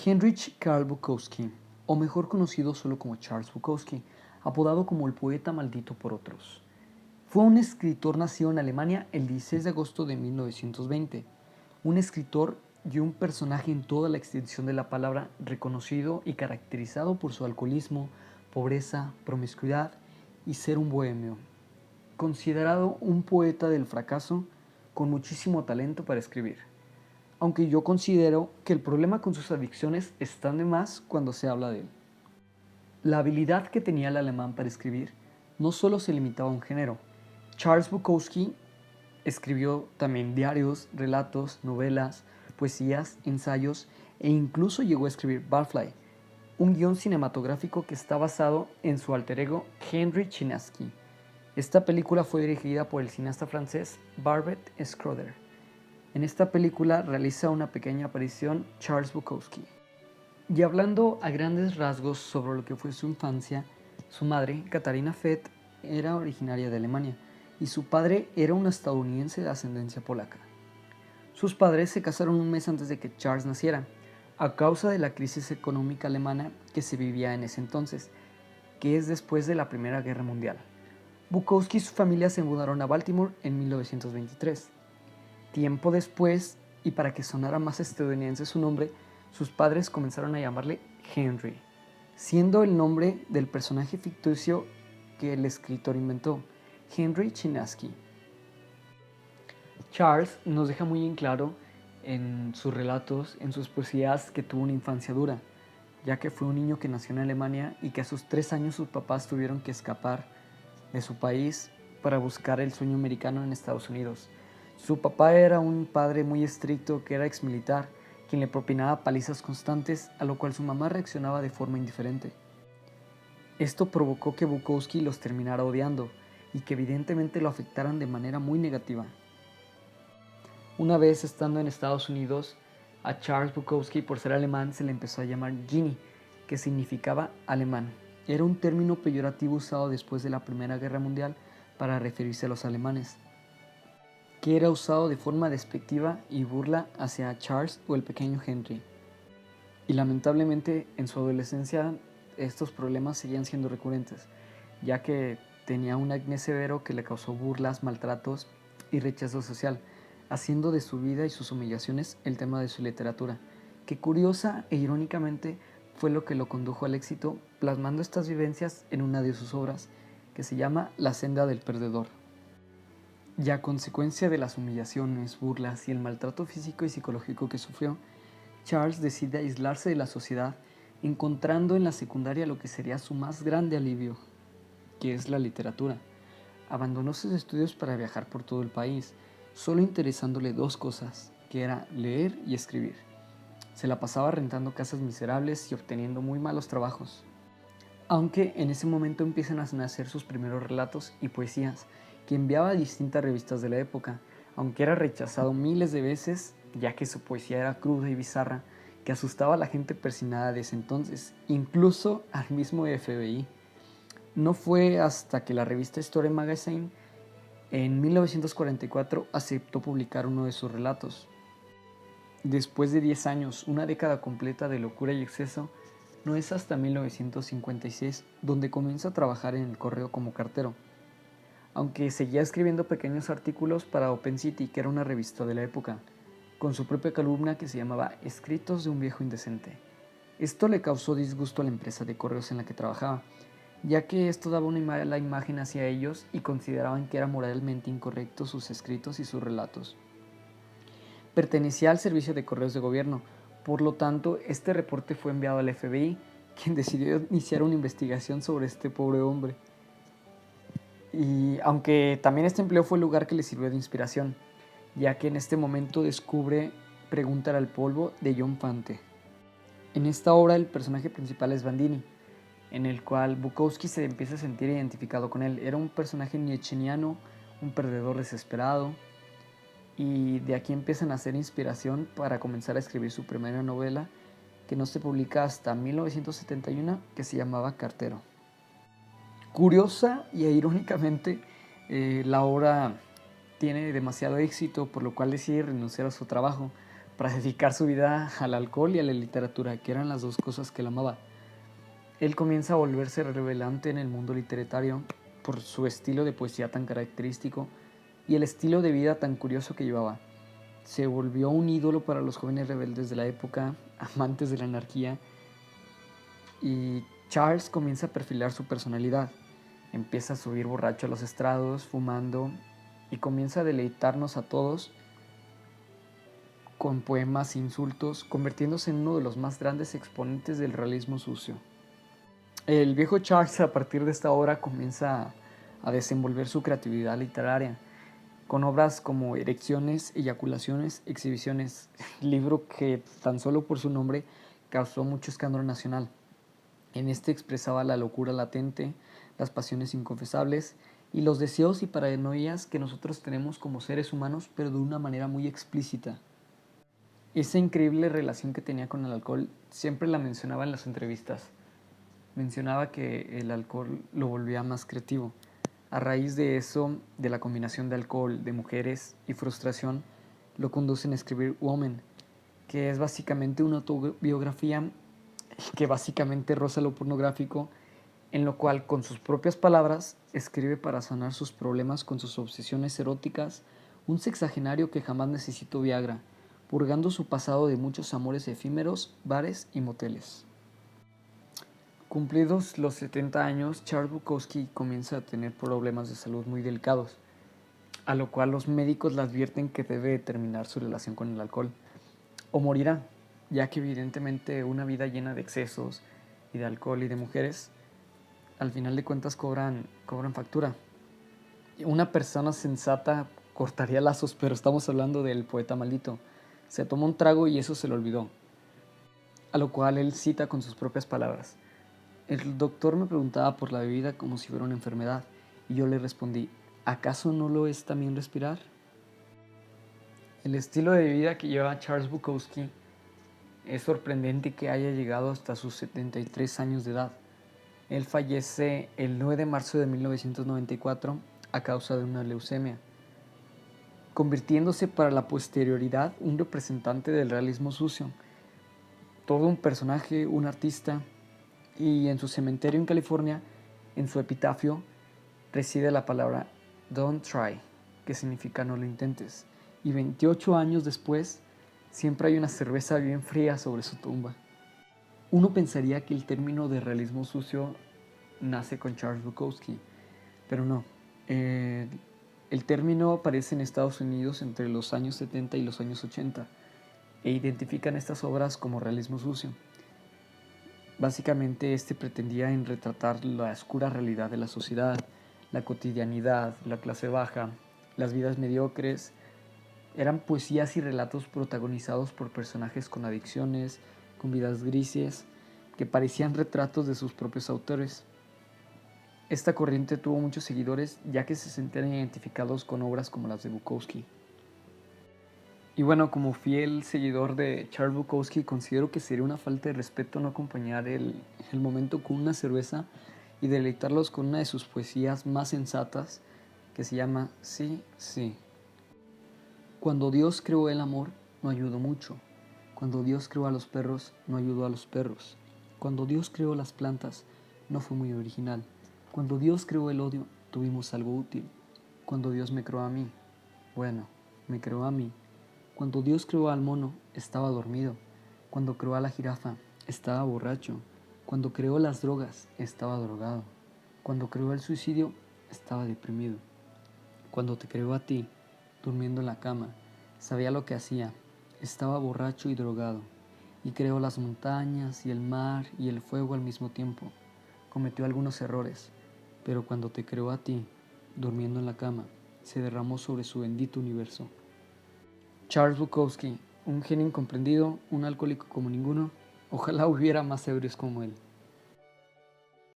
Heinrich Karl Bukowski, o mejor conocido solo como Charles Bukowski, apodado como el poeta maldito por otros. Fue un escritor nacido en Alemania el 16 de agosto de 1920, un escritor y un personaje en toda la extensión de la palabra, reconocido y caracterizado por su alcoholismo, pobreza, promiscuidad y ser un bohemio. Considerado un poeta del fracaso con muchísimo talento para escribir. Aunque yo considero que el problema con sus adicciones están de más cuando se habla de él. La habilidad que tenía el alemán para escribir no solo se limitaba a un género. Charles Bukowski escribió también diarios, relatos, novelas, poesías, ensayos e incluso llegó a escribir Barfly, un guión cinematográfico que está basado en su alter ego Henry Chinaski. Esta película fue dirigida por el cineasta francés Barbet Schroeder. En esta película realiza una pequeña aparición Charles Bukowski. Y hablando a grandes rasgos sobre lo que fue su infancia, su madre, Katharina Fett, era originaria de Alemania y su padre era un estadounidense de ascendencia polaca. Sus padres se casaron un mes antes de que Charles naciera, a causa de la crisis económica alemana que se vivía en ese entonces, que es después de la Primera Guerra Mundial. Bukowski y su familia se mudaron a Baltimore en 1923. Tiempo después, y para que sonara más estadounidense su nombre, sus padres comenzaron a llamarle Henry, siendo el nombre del personaje ficticio que el escritor inventó, Henry Chinaski. Charles nos deja muy en claro en sus relatos, en sus poesías, que tuvo una infancia dura, ya que fue un niño que nació en Alemania y que a sus 3 años sus papás tuvieron que escapar de su país para buscar el sueño americano en Estados Unidos. Su papá era un padre muy estricto que era exmilitar, quien le propinaba palizas constantes, a lo cual su mamá reaccionaba de forma indiferente. Esto provocó que Bukowski los terminara odiando y que evidentemente lo afectaran de manera muy negativa. Una vez estando en Estados Unidos, a Charles Bukowski, por ser alemán, se le empezó a llamar Genie, que significaba alemán. Era un término peyorativo usado después de la Primera Guerra Mundial para referirse a los alemanes, que era usado de forma despectiva y burla hacia Charles o el pequeño Henry. Y lamentablemente en su adolescencia estos problemas seguían siendo recurrentes, ya que tenía un acné severo que le causó burlas, maltratos y rechazo social, haciendo de su vida y sus humillaciones el tema de su literatura, que curiosa e irónicamente fue lo que lo condujo al éxito, plasmando estas vivencias en una de sus obras, que se llama La senda del perdedor. Y a consecuencia de las humillaciones, burlas y el maltrato físico y psicológico que sufrió, Charles decide aislarse de la sociedad, encontrando en la secundaria lo que sería su más grande alivio, que es la literatura. Abandonó sus estudios para viajar por todo el país, solo interesándole 2 cosas, que era leer y escribir. Se la pasaba rentando casas miserables y obteniendo muy malos trabajos. Aunque en ese momento empiezan a nacer sus primeros relatos y poesías, que enviaba a distintas revistas de la época, aunque era rechazado miles de veces, ya que su poesía era cruda y bizarra, que asustaba a la gente persinada de ese entonces, incluso al mismo FBI. No fue hasta que la revista Story Magazine en 1944 aceptó publicar uno de sus relatos. Después de 10 años, una década completa de locura y exceso, no es hasta 1956 donde comienza a trabajar en el correo como cartero, aunque seguía escribiendo pequeños artículos para Open City, que era una revista de la época, con su propia columna que se llamaba Escritos de un viejo indecente. Esto le causó disgusto a la empresa de correos en la que trabajaba, ya que esto daba una mala imagen hacia ellos y consideraban que era moralmente incorrecto sus escritos y sus relatos. Pertenecía al servicio de correos de gobierno, por lo tanto, este reporte fue enviado al FBI, quien decidió iniciar una investigación sobre este pobre hombre. Y aunque también este empleo fue el lugar que le sirvió de inspiración, ya que en este momento descubre Preguntar al polvo de John Fante. En esta obra el personaje principal es Bandini, en el cual Bukowski se empieza a sentir identificado con él. Era un personaje nietzscheano, un perdedor desesperado, y de aquí empiezan a hacer inspiración para comenzar a escribir su primera novela, que no se publica hasta 1971, que se llamaba Cartero. Curiosa y irónicamente, la obra tiene demasiado éxito, por lo cual decide renunciar a su trabajo para dedicar su vida al alcohol y a la literatura, que eran las dos cosas que él amaba. Él comienza a volverse relevante en el mundo literario por su estilo de poesía tan característico y el estilo de vida tan curioso que llevaba. Se volvió un ídolo para los jóvenes rebeldes de la época, amantes de la anarquía, y Charles comienza a perfilar su personalidad. Empieza a subir borracho a los estrados, fumando, y comienza a deleitarnos a todos con poemas e insultos, convirtiéndose en uno de los más grandes exponentes del realismo sucio. El viejo Charles, a partir de esta obra, comienza a desenvolver su creatividad literaria con obras como Erecciones, Eyaculaciones, Exhibiciones, libro que tan solo por su nombre causó mucho escándalo nacional. En este expresaba la locura latente, las pasiones inconfesables y los deseos y paranoias que nosotros tenemos como seres humanos, pero de una manera muy explícita. Esa increíble relación que tenía con el alcohol siempre la mencionaba en las entrevistas. Mencionaba que el alcohol lo volvía más creativo. A raíz de eso, de la combinación de alcohol, de mujeres y frustración, lo conducen a escribir Woman, que es básicamente una autobiografía que básicamente roza lo pornográfico, en lo cual con sus propias palabras escribe para sanar sus problemas con sus obsesiones eróticas, un sexagenario que jamás necesitó Viagra, purgando su pasado de muchos amores efímeros, bares y moteles. Cumplidos los 70 años, Charles Bukowski comienza a tener problemas de salud muy delicados, a lo cual los médicos le advierten que debe terminar su relación con el alcohol o morirá, ya que evidentemente una vida llena de excesos y de alcohol y de mujeres, al final de cuentas cobran factura. Una persona sensata cortaría lazos, pero estamos hablando del poeta maldito. Se tomó un trago y eso se le olvidó, a lo cual él cita con sus propias palabras. El doctor me preguntaba por la bebida como si fuera una enfermedad, y yo le respondí, ¿acaso no lo es también respirar? El estilo de vida que lleva Charles Bukowski es sorprendente que haya llegado hasta sus 73 años de edad. Él fallece el 9 de marzo de 1994 a causa de una leucemia, convirtiéndose para la posterioridad un representante del realismo sucio, todo un personaje, un artista, y en su cementerio en California, en su epitafio, reside la palabra Don't try, que significa no lo intentes. Y 28 años después, siempre hay una cerveza bien fría sobre su tumba. Uno pensaría que el término de realismo sucio nace con Charles Bukowski, pero no. El término aparece en Estados Unidos entre los años 70 y los años 80 e identifican estas obras como realismo sucio. Básicamente pretendía en retratar la oscura realidad de la sociedad, la cotidianidad, la clase baja, las vidas mediocres. Eran poesías y relatos protagonizados por personajes con adicciones, con vidas grises, que parecían retratos de sus propios autores. Esta corriente tuvo muchos seguidores ya que se sentían identificados con obras como las de Bukowski. Y bueno, como fiel seguidor de Charles Bukowski, considero que sería una falta de respeto no acompañar el momento con una cerveza y deleitarlos con una de sus poesías más sensatas, que se llama Sí, sí. Cuando Dios creó el amor, no ayudó mucho. Cuando Dios creó a los perros, no ayudó a los perros. Cuando Dios creó las plantas, no fue muy original. Cuando Dios creó el odio, tuvimos algo útil. Cuando Dios me creó a mí, bueno, me creó a mí. Cuando Dios creó al mono, estaba dormido. Cuando creó a la jirafa, estaba borracho. Cuando creó las drogas, estaba drogado. Cuando creó el suicidio, estaba deprimido. Cuando te creó a ti, durmiendo en la cama, sabía lo que hacía, estaba borracho y drogado. Y creó las montañas y el mar y el fuego al mismo tiempo. Cometió algunos errores, pero cuando te creó a ti, durmiendo en la cama, se derramó sobre su bendito universo. Charles Bukowski, un genio incomprendido, un alcohólico como ninguno. Ojalá hubiera más ebrios como él.